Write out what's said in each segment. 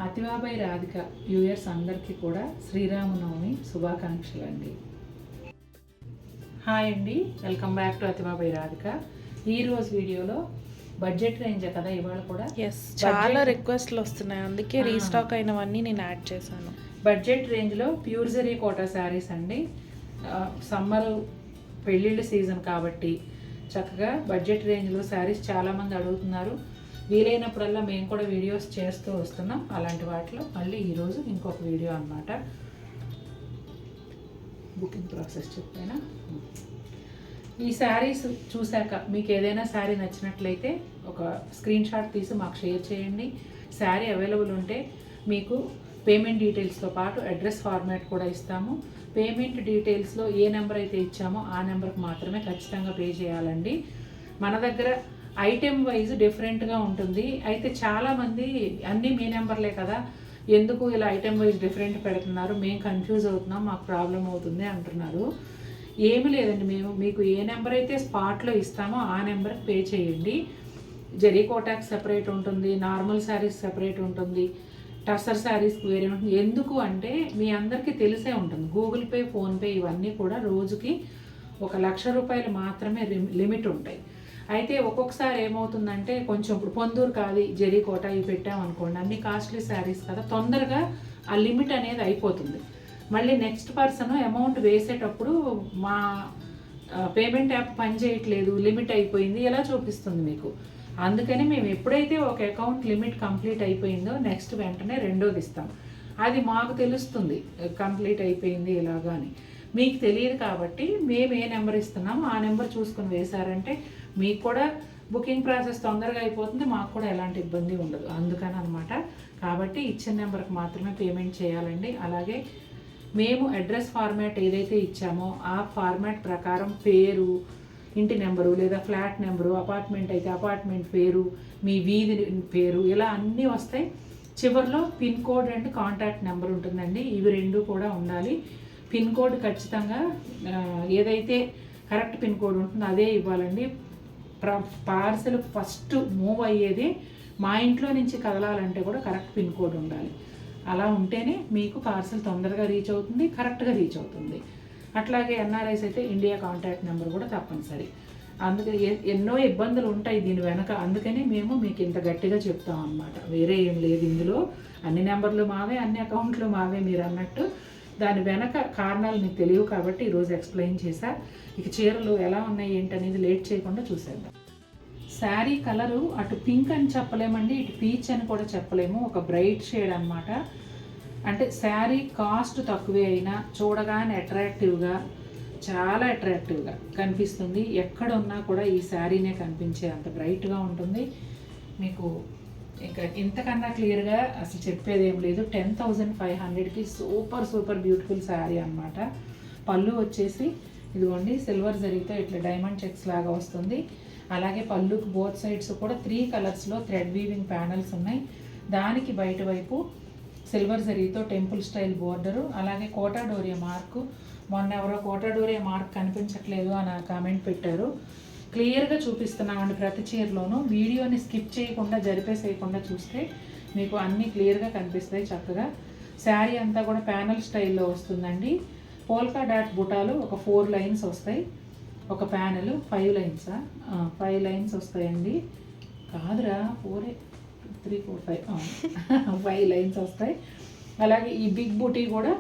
అతివాబై Radhika viewers అందరికీ కూడా శ్రీరామనవమి శుభాకాంక్షలు అండి. హాయ్ అండి, వెల్కమ్ బ్యాక్ టు అతివాబై రాధిక. ఈరోజు వీడియోలో బడ్జెట్ రేంజ్ కదా ఇవాళ కూడా. చాలా రిక్వెస్ట్లు వస్తున్నాయి, అందుకే రీస్టాక్ అయినవన్నీ నేను యాడ్ చేశాను. బడ్జెట్ రేంజ్లో ప్యూర్ జరీ కోటా శారీస్ అండి. సమ్మర్ పెళ్ళిళ్ళ సీజన్ కాబట్టి చక్కగా బడ్జెట్ రేంజ్లో శారీస్ చాలామంది అడుగుతున్నారు. వీలైనప్పుడల్లా మేము కూడా వీడియోస్ చేస్తూ వస్తున్నాం. అలాంటి వాటిలో మళ్ళీ ఈరోజు ఇంకొక వీడియో అన్నమాట. బుకింగ్ ప్రాసెస్ చెప్పానా. ఈ శారీస్ చూశాక మీకు ఏదైనా శారీ నచ్చినట్లయితే ఒక స్క్రీన్ షాట్ తీసి మాకు షేర్ చేయండి. శారీ అవైలబుల్ ఉంటే మీకు పేమెంట్ డీటెయిల్స్తో పాటు అడ్రస్ ఫార్మాట్ కూడా ఇస్తాము. పేమెంట్ డీటెయిల్స్లో ఏ నెంబర్ అయితే ఇచ్చామో ఆ నెంబర్కి మాత్రమే ఖచ్చితంగా పే చేయాలండి. మన దగ్గర ఐటెం వైజ్ డిఫరెంట్గా ఉంటుంది. అయితే చాలామంది అన్నీ మీ నెంబర్లే కదా, ఎందుకు ఇలా ఐటెం వైజ్ డిఫరెంట్ పెడుతున్నారు, మేము కన్ఫ్యూజ్ అవుతున్నాం, మాకు ప్రాబ్లం అవుతుంది అంటున్నారు. ఏమీ లేదండి, మేము మీకు ఏ నెంబర్ అయితే స్పాట్లో ఇస్తామో ఆ నెంబర్కి పే చేయండి. జరీ కోటాకి సెపరేట్ ఉంటుంది, నార్మల్ శారీస్ సెపరేట్ ఉంటుంది, టసర్ శారీస్కి వేరే ఉంటుంది. ఎందుకు అంటే మీ అందరికీ తెలిసే ఉంటుంది, గూగుల్ పే, ఫోన్పే ఇవన్నీ కూడా రోజుకి 1,00,000 రూపాయలు మాత్రమే లిమిట్ ఉంటాయి. అయితే ఒక్కొక్కసారి ఏమవుతుందంటే కొంచెం ఇప్పుడు పొందూరు కాదు జరీ కోట ఇవి పెట్టామనుకోండి, అన్ని కాస్ట్లీ శారీస్ కదా, తొందరగా ఆ లిమిట్ అనేది అయిపోతుంది. మళ్ళీ నెక్స్ట్ పర్సన్ అమౌంట్ వేసేటప్పుడు మా పేమెంట్ యాప్ పనిచేయట్లేదు, లిమిట్ అయిపోయింది ఎలా చూపిస్తుంది మీకు. అందుకని మేము ఎప్పుడైతే ఒక అకౌంట్ లిమిట్ కంప్లీట్ అయిపోయిందో నెక్స్ట్ వెంటనే రెండోది ఇస్తాం. అది మాకు తెలుస్తుంది కంప్లీట్ అయిపోయింది ఇలాగా అని. మీకు తెలియదు కాబట్టి మేము ఏ నెంబర్ ఇస్తున్నామో ఆ నెంబర్ చూసుకొని వేశారంటే మీకు కూడా బుకింగ్ ప్రాసెస్ తొందరగా అయిపోతుంది, మాకు కూడా ఎలాంటి ఇబ్బంది ఉండదు. అందుకని అనమాట. కాబట్టి ఇచ్చిన నెంబర్కి మాత్రమే పేమెంట్ చేయాలండి. అలాగే మేము అడ్రస్ ఫార్మాట్ ఏదైతే ఇచ్చామో ఆ ఫార్మాట్ ప్రకారం పేరు, ఇంటి నెంబరు లేదా ఫ్లాట్ నెంబరు, అపార్ట్మెంట్ అయితే అపార్ట్మెంట్ పేరు, మీ వీధి పేరు, ఇలా అన్నీ వస్తాయి. చివరిలో pin code and contact number ఉంటుందండి. ఇవి రెండు కూడా ఉండాలి. పిన్ కోడ్ ఖచ్చితంగా ఏదైతే కరెక్ట్ పిన్ కోడ్ ఉంటుందో అదే ఇవ్వాలండి. పార్సెల్ ఫస్ట్ మూవ్ అయ్యేది మా ఇంట్లో నుంచి కదలాలంటే కూడా కరెక్ట్ పిన్ కోడ్ ఉండాలి. అలా ఉంటేనే మీకు పార్సెల్ తొందరగా రీచ్ అవుతుంది, కరెక్ట్గా రీచ్ అవుతుంది. అట్లాగే ఎన్ఆర్ఐస్ అయితే ఇండియా కాంటాక్ట్ నెంబర్ కూడా తప్పనిసరి. అందుకని ఎన్నో ఇబ్బందులు ఉంటాయి దీని వెనక, అందుకని మేము మీకు ఇంత గట్టిగా చెప్తాం అన్నమాట. వేరే ఏం లేదు ఇందులో. అన్ని నెంబర్లు మావే, అన్ని అకౌంట్లు మావే మీరు అన్నట్టు. దాని వెనక కారణాలు మీకు తెలియవు కాబట్టి ఈరోజు ఎక్స్ప్లెయిన్ చేశా. ఇక చీరలు ఎలా ఉన్నాయి ఏంటనేది లేట్ చేయకుండా చూసేద్దాం. శారీ కలరు అటు పింక్ అని చెప్పలేమండి, ఇటు పీచ్ అని కూడా చెప్పలేము, ఒక బ్రైట్ షేడ్ అనమాట. అంటే శారీ కాస్ట్ తక్కువే అయినా చూడగానే అట్రాక్టివ్గా, చాలా అట్రాక్టివ్గా కనిపిస్తుంది. ఎక్కడ ఉన్నా కూడా ఈ శారీనే కనిపించే అంత బ్రైట్గా ఉంటుంది. మీకు ఇంకా ఇంతకన్నా క్లియర్గా అసలు చెప్పేది ఏం లేదు. 10,500కి సూపర్ బ్యూటిఫుల్ శారీ అనమాట. పళ్ళు వచ్చేసి ఇదిగోండి సిల్వర్ జరీతో ఇట్లా డైమండ్ చెక్స్ లాగా వస్తుంది. అలాగే పళ్ళుకి బోత్ సైడ్స్ కూడా 3 కలర్స్లో థ్రెడ్ వీవింగ్ ప్యానల్స్ ఉన్నాయి. దానికి బయట వైపు సిల్వర్ జరీతో టెంపుల్ స్టైల్ బోర్డరు, అలాగే కోటా డోరియా మార్కు. మొన్న ఎవరో కోటా డోరియా మార్క్ కనిపించట్లేదు అని కామెంట్ పెట్టారు. క్లియర్గా చూపిస్తున్నామండి ప్రతి చీరలోనూ. వీడియోని స్కిప్ చేయకుండా జరిపేసేయకుండా చూస్తే మీకు అన్నీ క్లియర్గా కనిపిస్తాయి చక్కగా. శారీ అంతా కూడా ప్యానల్ స్టైల్లో వస్తుందండి. పోల్కా డాట్ బుటాలు ఒక 4 లైన్స్ వస్తాయి. ఒక ప్యానల్ 5 లైన్సా, 5 లైన్స్ వస్తాయండి. కాదురా 4 3 4 5 5 లైన్స్ వస్తాయి. అలాగే ఈ బిగ్ బుటీ కూడా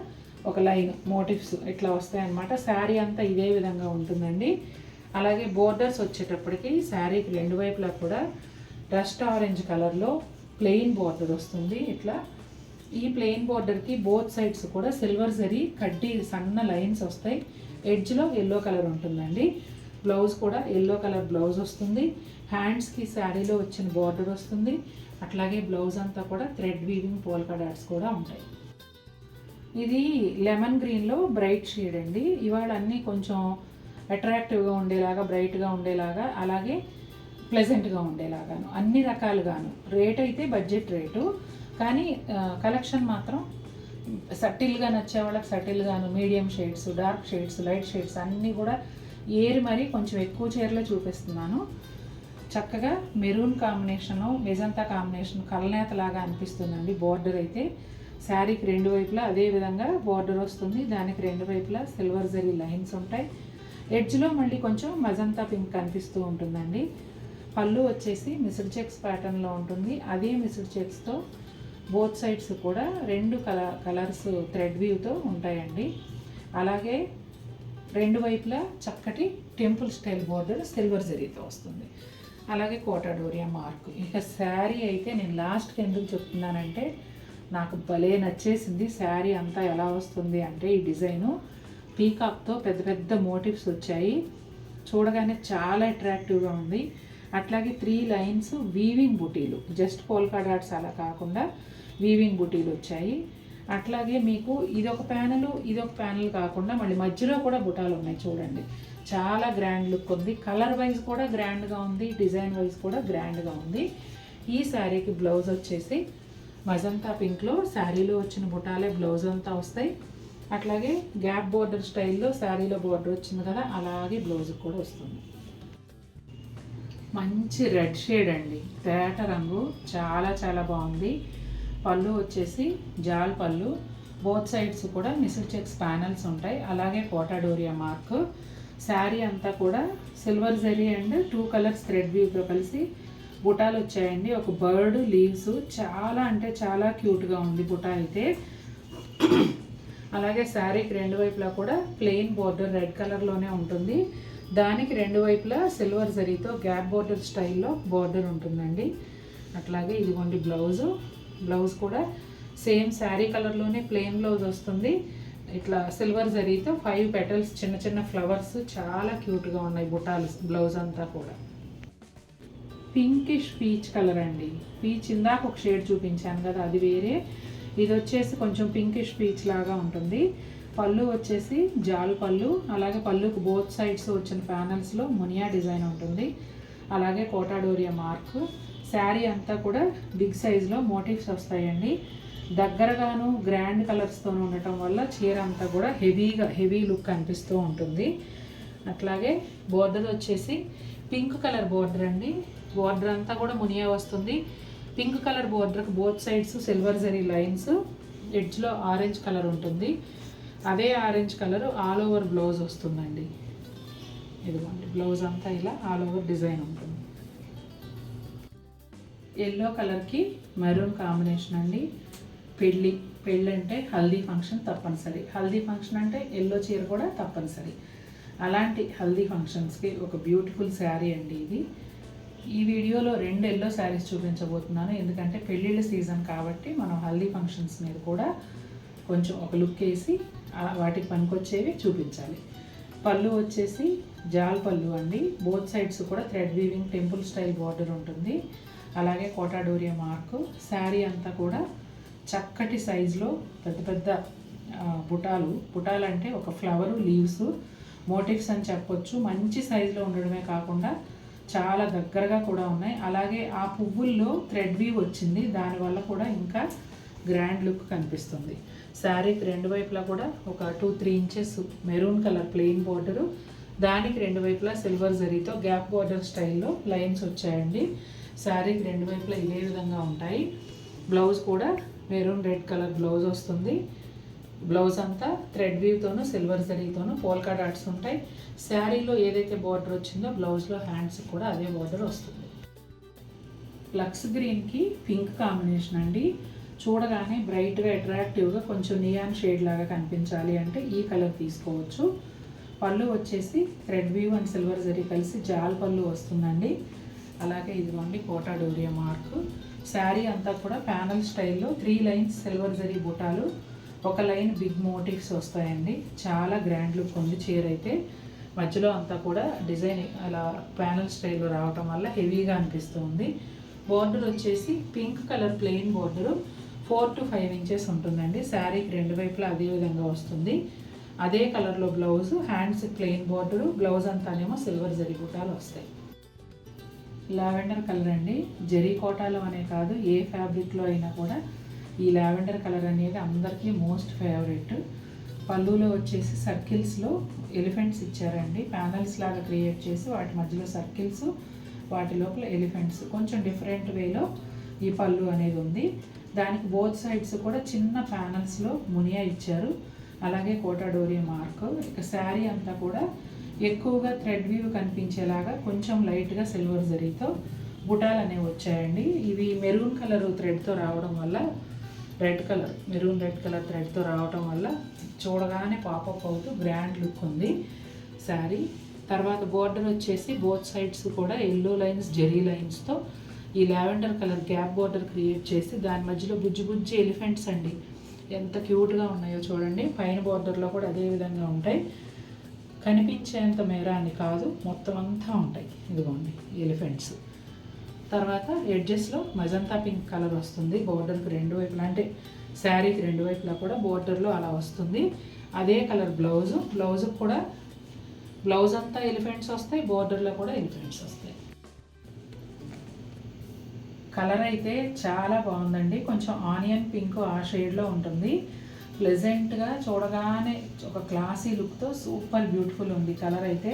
ఒక లైన్ మోటివ్స్ ఇట్లా వస్తాయి అన్నమాట. శారీ అంతా ఇదే విధంగా ఉంటుందండి. అలాగే బోర్డర్స్ వచ్చేటప్పటికి శారీకి రెండు వైపులా కూడా డస్ట్ ఆరెంజ్ కలర్లో ప్లెయిన్ బోర్డర్ వస్తుంది ఇట్లా. ఈ ప్లెయిన్ బోర్డర్కి బోత్ సైడ్స్ కూడా సిల్వర్ జరీ కడ్డీ సన్న లైన్స్ వస్తాయి. ఎడ్జ్లో ఎల్లో కలర్ ఉంటుందండి. బ్లౌజ్ కూడా ఎల్లో కలర్ బ్లౌజ్ వస్తుంది. హ్యాండ్స్కి శారీలో వచ్చిన బోర్డర్ వస్తుంది. అట్లాగే బ్లౌజ్ అంతా కూడా థ్రెడ్ వీవింగ్ పోల్కా డాట్స్ కూడా ఉంటాయి. ఇది లెమన్ గ్రీన్లో బ్రైట్ షేడ్ అండి. ఇవాళ అన్నీ కొంచెం అట్రాక్టివ్గా ఉండేలాగా, బ్రైట్గా ఉండేలాగా, అలాగే ప్లెజెంట్గా ఉండేలాగాను అన్ని రకాలుగాను. రేట్ అయితే బడ్జెట్ రేటు, కానీ కలెక్షన్ మాత్రం సటిల్గా నచ్చే వాళ్ళకి సటిల్గాను, medium shades, dark shades, light shades అన్నీ కూడా ఏరి మరీ కొంచెం ఎక్కువ చీరలే చూపిస్తున్నాను. చక్కగా మెరూన్ కాంబినేషను మెజంతా కాంబినేషన్ కలనేత లాగా అనిపిస్తుందండి. బోర్డర్ అయితే శారీకి రెండు వైపులా అదే విధంగా బోర్డర్ వస్తుంది. దానికి రెండు వైపులా సిల్వర్ జరీ లైన్స్ ఉంటాయి. ఎడ్జ్లో మళ్ళీ కొంచెం మజంతా పింక్ కనిపిస్తూ ఉంటుందండి. పళ్ళు వచ్చేసి మిస్డ్ చెక్స్ ప్యాటర్న్లో ఉంటుంది. అదే మిస్డ్ చెక్స్తో బోత్ సైడ్స్ కూడా రెండు కలర్స్ థ్రెడ్ వీవ్తో ఉంటాయండి. అలాగే రెండు వైపులా చక్కటి టెంపుల్ స్టైల్ బోర్డర్ సిల్వర్ జరీతో వస్తుంది. అలాగే కోటా డోరియా మార్క్. ఇక శారీ అయితే నేను లాస్ట్కి ఎందుకు చెప్తున్నానంటే నాకు భలే నచ్చేసింది. శారీ అంతా ఎలా వస్తుంది అంటే ఈ డిజైను పీకాక్తో పెద్ద పెద్ద మోటివ్స్ వచ్చాయి. చూడగానే చాలా అట్రాక్టివ్గా ఉంది. అట్లాగే 3 లైన్స్ వీవింగ్ బుటీలు, జస్ట్ పోల్కా డాట్స్ అలా కాకుండా వీవింగ్ బుటీలు వచ్చాయి. అట్లాగే మీకు ఇదొక ప్యానల్ కాకుండా మళ్ళీ మధ్యలో కూడా బుటాలు ఉన్నాయి. చూడండి, చాలా గ్రాండ్ లుక్ ఉంది. కలర్ వైజ్ కూడా గ్రాండ్గా ఉంది, డిజైన్ వైజ్ కూడా గ్రాండ్గా ఉంది. ఈ శారీకి బ్లౌజ్ వచ్చేసి మజంతా పింక్లో శారీలో వచ్చిన బుటాలే బ్లౌజ్ అంతా వస్తాయి. అట్లాగే గ్యాప్ బోర్డర్ స్టైల్లో శారీలో బోర్డర్ వచ్చింది కదా, అలాగే బ్లౌజ్ కూడా వస్తుంది. మంచి రెడ్ షేడ్ అండి, తేట రంగు, చాలా చాలా బాగుంది. పళ్ళు వచ్చేసి జాల్ పళ్ళు, బోత్ సైడ్స్ కూడా మిస్డ్ చెక్స్ ప్యానల్స్ ఉంటాయి. అలాగే కోటా డోరియా మార్క్. శారీ అంతా కూడా సిల్వర్ జరీ అండ్ 2 కలర్స్ థ్రెడ్ వీవ్తో కలిసి బుటాలు వచ్చాయండి. ఒక బర్డ్ లీవ్స్, చాలా అంటే చాలా క్యూట్గా ఉంది బుటా అయితే. అలాగే శారీకి రెండు వైపులా కూడా ప్లెయిన్ బోర్డర్ రెడ్ కలర్లోనే ఉంటుంది. దానికి రెండు వైపులా సిల్వర్ జరీతో గ్యాప్ బోర్డర్ స్టైల్లో బోర్డర్ ఉంటుందండి. అట్లాగే ఇదిగోండి బ్లౌజ్ కూడా సేమ్ శారీ కలర్లోనే ప్లెయిన్ బ్లౌజ్ వస్తుంది. ఇట్లా సిల్వర్ జరీతో 5 పెటల్స్ చిన్న చిన్న ఫ్లవర్స్ చాలా క్యూట్గా ఉన్నాయి బుటాలు. బ్లౌజ్ అంతా కూడా పింకిష్ పీచ్ కలర్ అండి. పీచ్ ఇందాక ఒక షేడ్ చూపించాను కదా, అది వేరే. ఇది వచ్చేసి కొంచెం పింకిష్ పీచ్ లాగా ఉంటుంది. పళ్ళు వచ్చేసి జాల్ పళ్ళు. అలాగే పళ్ళుకు బోత్ సైడ్స్ వచ్చిన ప్యానల్స్లో మునియా డిజైన్ ఉంటుంది. అలాగే కోటా డోరియా మార్క్. శారీ అంతా కూడా బిగ్ సైజులో మోటివ్స్ వస్తాయండి. దగ్గరగాను గ్రాండ్ కలర్స్తోనూ ఉండటం వల్ల చీర అంతా కూడా హెవీ లుక్ అనిపిస్తూ ఉంటుంది. అట్లాగే బోర్డర్ వచ్చేసి పింక్ కలర్ బోర్డర్ అండి. బోర్డర్ అంతా కూడా మునియా వస్తుంది. పింక్ కలర్ బోర్డర్కి బోత్ సైడ్స్ సిల్వర్ జరీ లైన్స్, ఎడ్జ్లో ఆరెంజ్ కలర్ ఉంటుంది. అదే orange colour all over blouse వస్తుందండి. ఇదిగోండి బ్లౌజ్ అంతా ఇలా ఆల్ ఓవర్ డిజైన్ ఉంటుంది. ఎల్లో కలర్కి మెరూన్ కాంబినేషన్ అండి. పెళ్ళి అంటే హల్దీ ఫంక్షన్ తప్పనిసరి. హల్దీ ఫంక్షన్ అంటే ఎల్లో చీర కూడా తప్పనిసరి. అలాంటి హల్దీ ఫంక్షన్స్కి ఒక బ్యూటిఫుల్ శారీ అండి ఇది. ఈ వీడియోలో 2 ఎల్లో శారీస్ చూపించబోతున్నాను. ఎందుకంటే పెళ్ళిళ్ళ సీజన్ కాబట్టి మనం హల్దీ ఫంక్షన్స్ మీద కూడా కొంచెం ఒక లుక్ వేసి వాటికి పనికొచ్చేవి చూపించాలి. పళ్ళు వచ్చేసి జాల్ పళ్ళు అండి. బోత్ సైడ్స్ కూడా thread weaving temple style border ఉంటుంది. అలాగే కోటా డోరియా మార్కు. శారీ అంతా కూడా చక్కటి సైజులో పెద్ద పెద్ద బుటాలు అంటే ఒక ఫ్లవరు, లీవ్స్, మోటివ్స్ అని చెప్పొచ్చు. మంచి సైజులో ఉండడమే కాకుండా చాలా దగ్గరగా కూడా ఉన్నాయి. అలాగే ఆ పువ్వుల్లో థ్రెడ్ వీవ్ వచ్చింది, దానివల్ల కూడా ఇంకా గ్రాండ్ లుక్ కనిపిస్తుంది. శారీకి రెండు వైపులా కూడా ఒక 2-3 inches maroon colour plain border, దానికి రెండు వైపులా సిల్వర్ జరీతో గ్యాప్ బోర్డర్ స్టైల్లో లైన్స్ వచ్చాయండి. శారీకి రెండు వైపులా ఇదే విధంగా ఉంటాయి. బ్లౌజ్ కూడా మెరూన్ రెడ్ కలర్ బ్లౌజ్ వస్తుంది. బ్లౌజ్ అంతా థ్రెడ్ వీవ్తోనూ సిల్వర్ జరీతోనూ పోల్కా డాట్స్ ఉంటాయి. శారీలో ఏదైతే బార్డర్ వచ్చిందో బ్లౌజ్లో హ్యాండ్స్ కూడా అదే బార్డర్ వస్తుంది. లక్స్ గ్రీన్కి పింక్ కాంబినేషన్ అండి. చూడగానే బ్రైట్గా అట్రాక్టివ్గా కొంచెం నియాన్ షేడ్ లాగా కనిపించాలి అంటే ఈ కలర్ తీసుకోవచ్చు. పళ్ళు వచ్చేసి thread weave and silver zari కలిసి జాల్ పళ్ళు వస్తుందండి. అలాగే ఇదిగోండి కోటా డోరియా మార్క్. శారీ అంతా కూడా ప్యానల్ స్టైల్లో 3 లైన్స్ సిల్వర్ జరీ బుటాలు, ఒక లైన్ బిగ్ మోటివ్స్ వస్తాయండి. చాలా గ్రాండ్ లుక్ ఉంది చీర అయితే. మధ్యలో అంతా కూడా డిజైన్ అలా ప్యానల్ స్టైల్లో రావటం వల్ల హెవీగా అనిపిస్తుంది. బోర్డర్ వచ్చేసి pink colour plain border 4 to 5 inches ఉంటుందండి. శారీకి రెండు వైపులా అదే విధంగా వస్తుంది. అదే కలర్లో blouse, hands plain border, blouse అంతానేమో సిల్వర్ జరీ బుటాలు వస్తాయి. లావెండర్ కలర్ అండి. జరీ కోటాలో అనే కాదు, ఏ ఫ్యాబ్రిక్లో అయినా కూడా ఈ లావెండర్ కలర్ అనేది అందరికీ మోస్ట్ ఫేవరెట్. పళ్ళులో వచ్చేసి సర్కిల్స్లో ఎలిఫెంట్స్ ఇచ్చారండి. ప్యానల్స్ లాగా క్రియేట్ చేసి వాటి మధ్యలో సర్కిల్స్, వాటి లోపల ఎలిఫెంట్స్ కొంచెం డిఫరెంట్ వేలో ఈ పళ్ళు అనేది ఉంది. దానికి బోత్ సైడ్స్ కూడా చిన్న ప్యానల్స్లో మునియా ఇచ్చారు, అలాగే కోటాడోరియా మార్క్. ఇక శారీ అంతా కూడా ఎక్కువగా థ్రెడ్ వీవ్ కనిపించేలాగా కొంచెం లైట్గా సిల్వర్ జరీతో బుటాలు అనేవి వచ్చాయండి. ఇవి మెరూన్ కలర్ థ్రెడ్తో రావడం వల్ల, మెరూన్ రెడ్ కలర్ థ్రెడ్తో రావడం వల్ల చూడగానే పాపప్ అవుతూ గ్రాండ్ లుక్ ఉంది శారీ. తర్వాత బోర్డర్ వచ్చేసి బోత్ సైడ్స్ కూడా ఎల్లో లైన్స్ జెరీ లైన్స్తో ఈ lavender colour gap border create చేసి దాని మధ్యలో బుజ్జి ఎలిఫెంట్స్ అండి, ఎంత క్యూట్గా ఉన్నాయో చూడండి. పైన బోర్డర్లో కూడా అదే విధంగా ఉంటాయి, కనిపించేంత మేర అని కాదు, మొత్తం అంతా ఉంటాయి. ఇదిగోండి ఎలిఫెంట్స్. తర్వాత ఎడ్జెస్లో మజంతా పింక్ కలర్ వస్తుంది బోర్డర్కి రెండు వైపులా, అంటే శారీకి రెండు వైపులా కూడా బోర్డర్లో అలా వస్తుంది. అదే కలర్ బ్లౌజ్ కూడా బ్లౌజ్ అంతా ఎలిఫెంట్స్ వస్తాయి, బోర్డర్లో కూడా ఎలిఫెంట్స్ వస్తాయి. కలర్ అయితే చాలా బాగుందండి, కొంచెం ఆనియన్ పింక్ ఆ షేడ్లో ఉంటుంది. ప్లెజెంట్గా చూడగానే ఒక క్లాసీ లుక్తో సూపర్ బ్యూటిఫుల్ ఉంది కలర్ అయితే.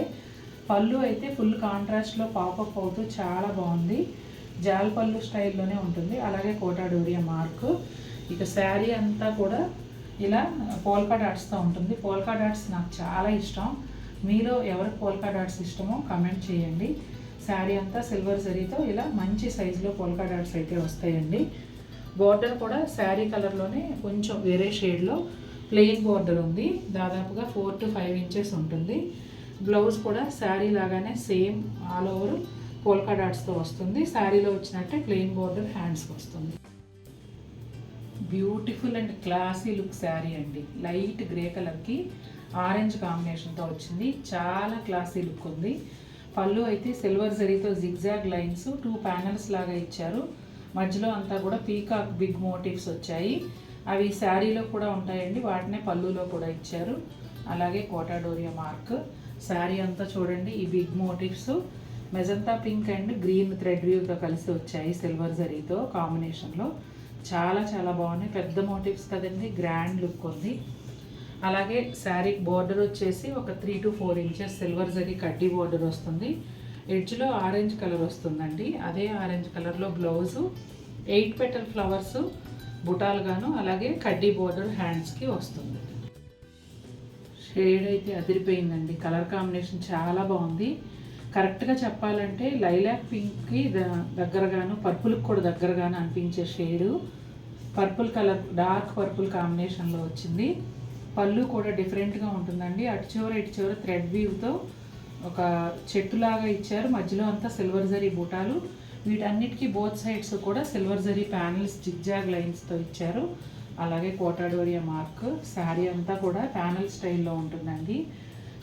పళ్ళు అయితే ఫుల్ కాంట్రాస్ట్లో పాపప్ అవుతూ చాలా బాగుంది, జాల్ పళ్ళు స్టైల్లోనే ఉంటుంది, అలాగే కోటాడోరియా మార్క్. ఇక శారీ అంతా కూడా ఇలా పోల్కా డాట్స్తో ఉంటుంది. పోల్కా డాట్స్ నాకు చాలా ఇష్టం, మీలో ఎవరికి పోల్కా డాట్స్ ఇష్టమో కమెంట్ చేయండి. శారీ అంతా సిల్వర్ జరీతో ఇలా మంచి సైజులో పోల్కా డాట్స్ అయితే వస్తాయండి. బోర్డర్ కూడా శారీ కలర్లోనే కొంచెం వేరే షేడ్లో ప్లెయిన్ బోర్డర్ ఉంది, దాదాపుగా 4 to 5 ఇంచెస్ ఉంటుంది. బ్లౌజ్ కూడా శారీ లాగానే సేమ్ ఆల్ ఓవర్ పోల్కా డాట్స్తో వస్తుంది. శారీలో వచ్చినట్టే ప్లెయిన్ బోర్డర్ హ్యాండ్స్కి వస్తుంది. Beautiful and classy look sari అండి, లైట్ గ్రే కలర్కి ఆరెంజ్ కాంబినేషన్తో వచ్చింది, చాలా క్లాసీ లుక్ ఉంది. పళ్ళు అయితే సిల్వర్ జరీతో జిగ్జాగ్ లైన్స్ 2 ప్యానల్స్ లాగా ఇచ్చారు, మధ్యలో అంతా కూడా పీకాక్ బిగ్ మోటివ్స్ వచ్చాయి. అవి శారీలో కూడా ఉంటాయండి, వాటినే పళ్ళులో కూడా ఇచ్చారు. అలాగే కోటాడోరియా మార్క్. శారీ అంతా చూడండి ఈ big motifs magenta pink and green thread వ్యూతో కలిసి వచ్చాయి సిల్వర్ జరీతో కాంబినేషన్లో. చాలా చాలా బాగున్నాయి, పెద్ద మోటివ్స్ కదండి, గ్రాండ్ లుక్ ఉంది. అలాగే శారీ బోర్డర్ వచ్చేసి ఒక 3 to 4 ఇంచెస్ సిల్వర్ జరీ కడ్డీ బోర్డర్ వస్తుంది. ఎడ్జ్లో ఆరెంజ్ కలర్ వస్తుందండి, అదే ఆరెంజ్ కలర్లో బ్లౌజు 8 petal ఫ్లవర్స్ బుటాలుగాను, అలాగే కడ్డీ బోర్డర్ హ్యాండ్స్కి వస్తుంది. షేడ్ అయితే అదిరిపోయిందండి, కలర్ కాంబినేషన్ చాలా బాగుంది. కరెక్ట్గా చెప్పాలంటే లైలాక్ పింక్కి దగ్గరగాను, పర్పుల్కి కూడా దగ్గరగాను అనిపించే shade purple colour, dark purple కాంబినేషన్లో వచ్చింది. పళ్ళు కూడా డిఫరెంట్గా ఉంటుందండి, అటు చివర థ్రెడ్ వీవ్తో ఒక చెట్టులాగా ఇచ్చారు, మధ్యలో అంతా సిల్వర్ జరీ బూటాలు. వీటన్నిటికీ బోత్ సైడ్స్ కూడా సిల్వర్ జరీ ప్యానల్స్ జిగ్జాగ్ లైన్స్తో ఇచ్చారు, అలాగే కోటాడోరియా మార్క్. శారీ అంతా కూడా ప్యానల్ స్టైల్లో ఉంటుందండి.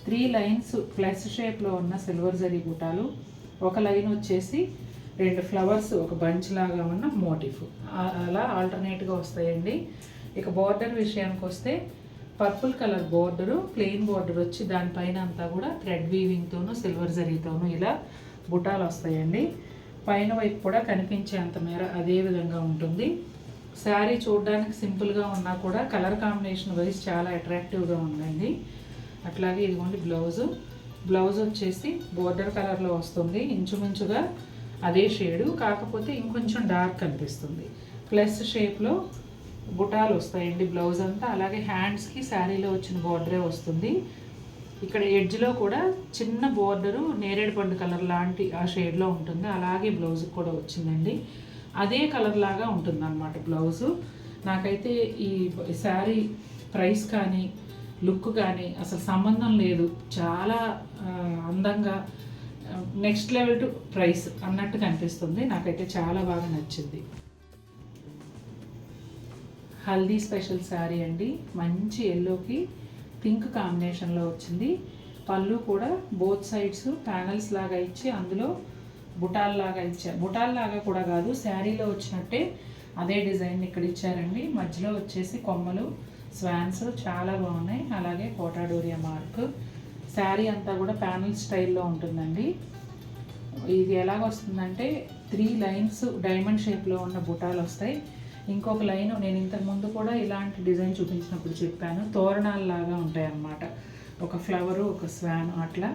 3 లైన్స్ ప్లస్ షేప్లో ఉన్న సిల్వర్ జరీ బూటాలు, ఒక లైన్ వచ్చేసి 2 ఫ్లవర్స్ ఒక బంచ్ లాగా ఉన్న మోటిఫ్, అలా ఆల్టర్నేట్గా వస్తాయండి. ఇక బోర్డర్ విషయానికి వస్తే purple colour border, plain border వచ్చి దానిపైన అంతా కూడా థ్రెడ్ వీవింగ్తోనూ సిల్వర్ జరీతోనూ ఇలా బుటాలు వస్తాయండి. పైన వైపు కూడా కనిపించేంత మేర అదే విధంగా ఉంటుంది. శారీ చూడడానికి సింపుల్గా ఉన్నా కూడా కలర్ కాంబినేషన్ వైజ్ చాలా అట్రాక్టివ్గా ఉందండి. అట్లాగే ఇదిగోండి బ్లౌజ్ వచ్చేసి బోర్డర్ కలర్లో వస్తుంది, ఇంచుమించుగా అదే షేడు, కాకపోతే ఇంకొంచెం డార్క్ కనిపిస్తుంది. ప్లస్ షేప్లో బుటాలు వస్తాయండి బ్లౌజ్ అంతా, అలాగే హ్యాండ్స్కి శారీలో వచ్చిన బోర్డరే వస్తుంది. ఇక్కడ ఎడ్జ్లో కూడా చిన్న బోర్డరు నేరేడు పండు కలర్ లాంటి ఆ షేడ్లో ఉంటుంది, అలాగే బ్లౌజ్కి కూడా వచ్చిందండి. అదే కలర్ లాగా ఉంటుంది అన్నమాట బ్లౌజు. నాకైతే ఈ శారీ ప్రైస్ కానీ లుక్ కానీ అసలు సంబంధం లేదు, చాలా అందంగా నెక్స్ట్ లెవెల్ టు ప్రైస్ అన్నట్టు కనిపిస్తుంది. నాకైతే చాలా బాగా నచ్చింది. హల్దీ స్పెషల్ శారీ అండి, మంచి ఎల్లోకి పింక్ కాంబినేషన్లో వచ్చింది. పళ్ళు కూడా బోత్ సైడ్స్ ప్యానల్స్ లాగా ఇచ్చి అందులో బుటాల్లాగా ఇచ్చారు, బుటాల్లాగా కూడా కాదు, శారీలో వచ్చినట్టే అదే డిజైన్ ఇక్కడ ఇచ్చారండి. మధ్యలో వచ్చేసి కొమ్మలు, స్వాన్స్ చాలా బాగున్నాయి, అలాగే కోటాడోరియా మార్క్. శారీ అంతా కూడా ప్యానల్ స్టైల్లో ఉంటుందండి. ఇది ఎలాగొస్తుందంటే 3 లైన్స్ డైమండ్ షేప్లో ఉన్న బుటాలు వస్తాయి. ఇంకొక లైన్ నేను ఇంతకుముందు కూడా ఇలాంటి డిజైన్ చూపించినప్పుడు చెప్పాను, తోరణాలలాగా ఉంటాయి అన్నమాట, ఒక ఫ్లవరు ఒక స్వాన్ అట్లా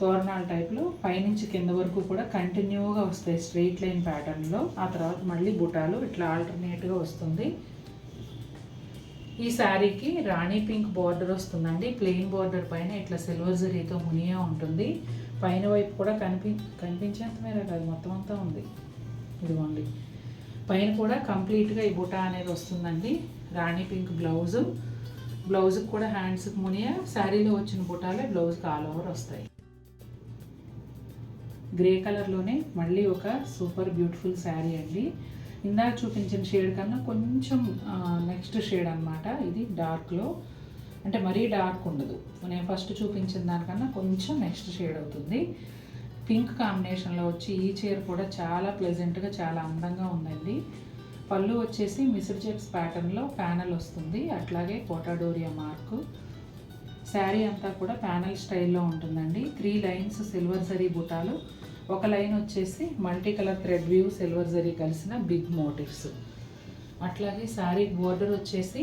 తోరణాల టైప్లో పైనుంచి కింద వరకు కూడా కంటిన్యూగా వస్తాయి స్ట్రెయిట్ లైన్ ప్యాటర్న్లో. ఆ తర్వాత మళ్ళీ బుటాలు ఇట్లా ఆల్టర్నేట్గా వస్తుంది. ఈ శారీకి రాణి పింక్ బార్డర్ వస్తుందండి. ప్లెయిన్ బార్డర్ పైన ఇట్లా సిల్వర్ జరీతో మునియా ఉంటుంది. పైన వైపు కూడా కనిపించేంత మేర కాదు, మొత్తం అంతా ఉంది. ఇదిగోండి, పైన కూడా కంప్లీట్గా ఈ బుటా అనేది వస్తుందండి. రాణి పింక్ బ్లౌజ్కి కూడా హ్యాండ్స్కి మునియా, శారీలో వచ్చిన బుటాలే బ్లౌజ్కి ఆల్ ఓవర్ వస్తాయి. గ్రే కలర్లోనే మళ్ళీ ఒక సూపర్ బ్యూటిఫుల్ శారీ అండి. ఇందాక చూపించిన షేడ్ కన్నా కొంచెం నెక్స్ట్ షేడ్ అనమాట. ఇది డార్క్లో, అంటే మరీ డార్క్ ఉండదు. నేను ఫస్ట్ చూపించిన దానికన్నా కొంచెం నెక్స్ట్ షేడ్ అవుతుంది. పింక్ కాంబినేషన్లో వచ్చి ఈ చీర కూడా చాలా ప్లెజెంట్గా చాలా అందంగా ఉందండి. పళ్ళు వచ్చేసి మిస్డ్ చెక్స్ ప్యాటర్న్లో ప్యానల్ వస్తుంది. అట్లాగే కోటాడోరియా మార్కు. శారీ అంతా కూడా ప్యానల్ స్టైల్లో ఉంటుందండి. 3 లైన్స్ సిల్వర్ జరీ బుటాలు, ఒక లైన్ వచ్చేసి multi colour thread view silver zari కలిసిన బిగ్ మోటివ్స్. అట్లాగే శారీ బోర్డర్ వచ్చేసి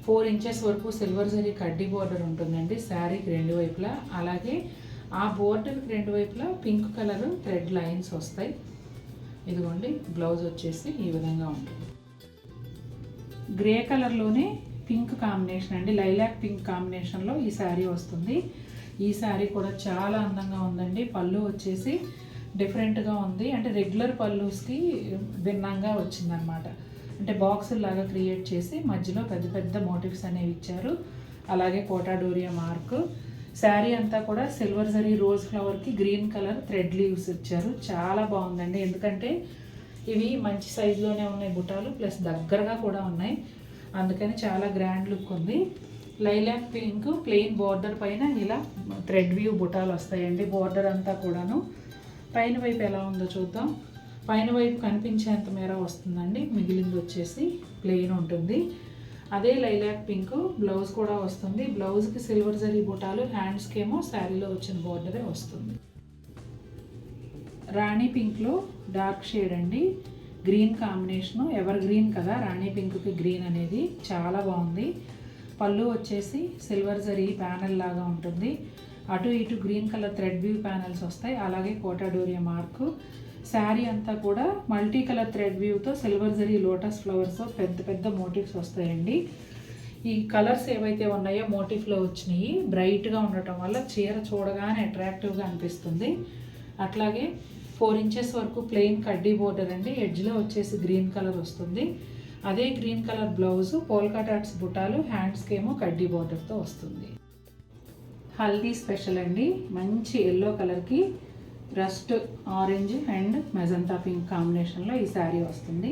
4 ఇంచెస్ వరకు సిల్వర్ జరీ కడ్డీ బోర్డర్ ఉంటుందండి శారీకి 2 వైపులా. అలాగే ఆ బోర్డర్కి 2 వైపులా పింక్ కలర్ థ్రెడ్ లైన్స్ వస్తాయి. ఇదిగోండి, బ్లౌజ్ వచ్చేసి ఈ విధంగా ఉంటుంది. గ్రే కలర్లోనే పింక్ కాంబినేషన్ అండి, లైలాక్ పింక్ కాంబినేషన్లో ఈ శారీ వస్తుంది. ఈ శారీ కూడా చాలా అందంగా ఉందండి. పళ్ళు వచ్చేసి డిఫరెంట్గా ఉంది, అంటే రెగ్యులర్ పళ్ళుస్కి భిన్నంగా వచ్చిందనమాట. అంటే బాక్సుల్లాగా క్రియేట్ చేసి మధ్యలో పెద్ద పెద్ద మోటివ్స్ అనేవి ఇచ్చారు. అలాగే కోటాడోరియా మార్క్. శారీ అంతా కూడా సిల్వర్ జరీ రోజ్ ఫ్లవర్కి గ్రీన్ కలర్ థ్రెడ్ లీవ్స్ ఇచ్చారు. చాలా బాగుందండి, ఎందుకంటే ఇవి మంచి సైజులోనే ఉన్నాయి బుటాలు, ప్లస్ దగ్గరగా కూడా ఉన్నాయి. అందుకని చాలా గ్రాండ్ లుక్ ఉంది. లైలాక్ పింక్ ప్లెయిన్ బార్డర్ పైన ఇలా థ్రెడ్ వ్యూ బుటాలు వస్తాయండి. బార్డర్ అంతా కూడాను పైన వైపు ఎలా ఉందో చూద్దాం. పైన వైపు కనిపించేంత మేర వస్తుందండి, మిగిలింది వచ్చేసి ప్లెయిన్ ఉంటుంది. అదే లైలాక్ పింక్ బ్లౌజ్ కూడా వస్తుంది. బ్లౌజ్కి సిల్వర్ జరీ బుటాలు, హ్యాండ్స్కి ఏమో శారీలో వచ్చిన బార్డరే వస్తుంది. రాణి పింక్లో డార్క్ షేడ్ అండి, గ్రీన్ కాంబినేషను. ఎవర్ గ్రీన్ కదా, రాణి పింక్కి గ్రీన్ అనేది చాలా బాగుంది. పళ్ళు వచ్చేసి సిల్వర్ జరీ ప్యానల్ లాగా ఉంటుంది. అటు ఇటు green colour thread view panels వస్తాయి. అలాగే కోటాడోరియా మార్కు. శారీ అంతా కూడా multi colour thread వ్యూతో silver zari lotus flowers పెద్ద పెద్ద మోటివ్స్ వస్తాయండి. ఈ కలర్స్ ఏవైతే ఉన్నాయో మోటివ్లో వచ్చినాయి బ్రైట్గా ఉండటం వల్ల చీర చూడగానే అట్రాక్టివ్గా అనిపిస్తుంది. అట్లాగే 4 ఇంచెస్ వరకు ప్లెయిన్ కడ్డీ బోర్డర్ అండి. ఎడ్జ్లో వచ్చేసి గ్రీన్ కలర్ వస్తుంది. అదే green colour blouse polka dots బుటాలు, హ్యాండ్స్కి ఏమో కడ్డీ బోర్డర్తో వస్తుంది. హల్దీ స్పెషల్ అండి, మంచి ఎల్లో కలర్కి rust orange and magenta pink కాంబినేషన్లో ఈ శారీ వస్తుంది.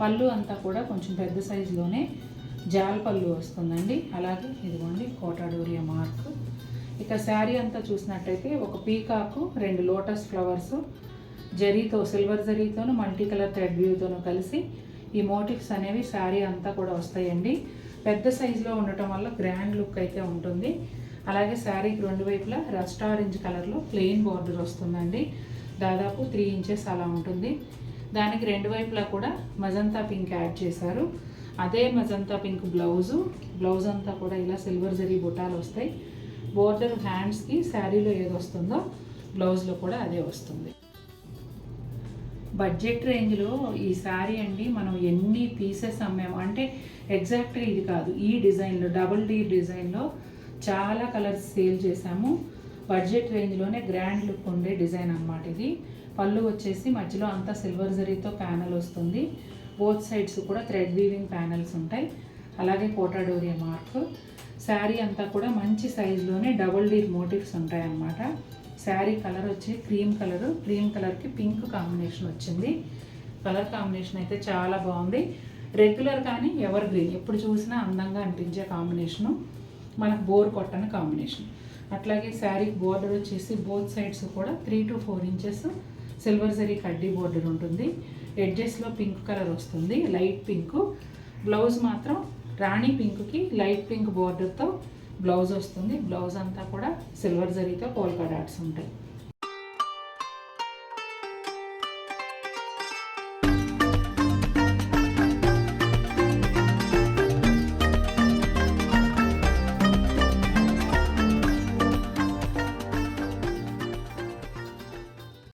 పళ్ళు అంతా కూడా కొంచెం పెద్ద సైజులోనే జాల్ పళ్ళు వస్తుందండి. అలాగే ఇదిగోండి కోటాడోరియా మార్క్. ఇక శారీ అంతా చూసినట్టయితే ఒక పీకాకు, 2 లోటస్ ఫ్లవర్స్ జరీతో సిల్వర్ జరీతోనూ మల్టీ కలర్ థ్రెడ్ వ్యూతోనూ కలిసి ఈ మోటివ్స్ అనేవి శారీ అంతా కూడా వస్తాయండి. పెద్ద సైజులో ఉండటం వల్ల గ్రాండ్ లుక్ అయితే ఉంటుంది. అలాగే శారీకి 2 వైపులా రస్ట్ ఆరెంజ్ కలర్లో ప్లెయిన్ బార్డర్ వస్తుందండి. దాదాపు 3 ఇంచెస్ అలా ఉంటుంది. దానికి 2 వైపులా కూడా మజంతా పింక్ యాడ్ చేశారు. అదే మజంతా పింక్ బ్లౌజ్ అంతా కూడా ఇలా సిల్వర్ జరీ బుటాలు వస్తాయి. బోర్డర్ హ్యాండ్స్కి శారీలో ఏది వస్తుందో బ్లౌజ్లో కూడా అదే వస్తుంది. బడ్జెట్ రేంజ్లో ఈ శారీ అండి మనం ఎన్ని పీసెస్ అమ్మాము అంటే ఎగ్జాక్ట్గా ఇది కాదు, ఈ డిజైన్లో డబుల్ డీ డిజైన్లో చాలా కలర్స్ సేల్ చేశాము. బడ్జెట్ రేంజ్లోనే గ్రాండ్ లుక్ ఉండే డిజైన్ అన్నమాట ఇది. పళ్ళు వచ్చేసి మధ్యలో అంతా సిల్వర్ జరీతో ప్యానల్ వస్తుంది. బోత్ సైడ్స్ కూడా థ్రెడ్ వీవింగ్ ప్యానల్స్ ఉంటాయి. అలాగే కోటాడోరియా మార్క్. శారీ అంతా కూడా మంచి సైజులోనే డబుల్ డీ మోటివ్స్ ఉంటాయి అన్నమాట. శారీ కలర్ వచ్చి క్రీమ్ కలర్కి పింక్ కాంబినేషన్ వచ్చింది. కలర్ కాంబినేషన్ అయితే చాలా బాగుంది. రెగ్యులర్ కానీ ఎవర్ గ్రీన్, ఎప్పుడు చూసినా అందంగా అనిపించే కాంబినేషను, మనకు బోర్ కొట్టని కాంబినేషన్. అట్లాగే శారీకి బోర్డర్ వచ్చేసి బోత్ సైడ్స్ కూడా 3 to 4 ఇంచెస్ సిల్వర్ జరీ కడ్డీ బోర్డర్ ఉంటుంది. ఎడ్జెస్లో పింక్ కలర్ వస్తుంది, లైట్ పింక్. బ్లౌజ్ మాత్రం రాణి పింక్కి లైట్ పింక్ బోర్డర్తో బ్లౌజ్ వస్తుంది. బ్లౌజ్ అంతా కూడా సిల్వర్ జరీతో పోల్కా డాట్స్ ఉంటాయి.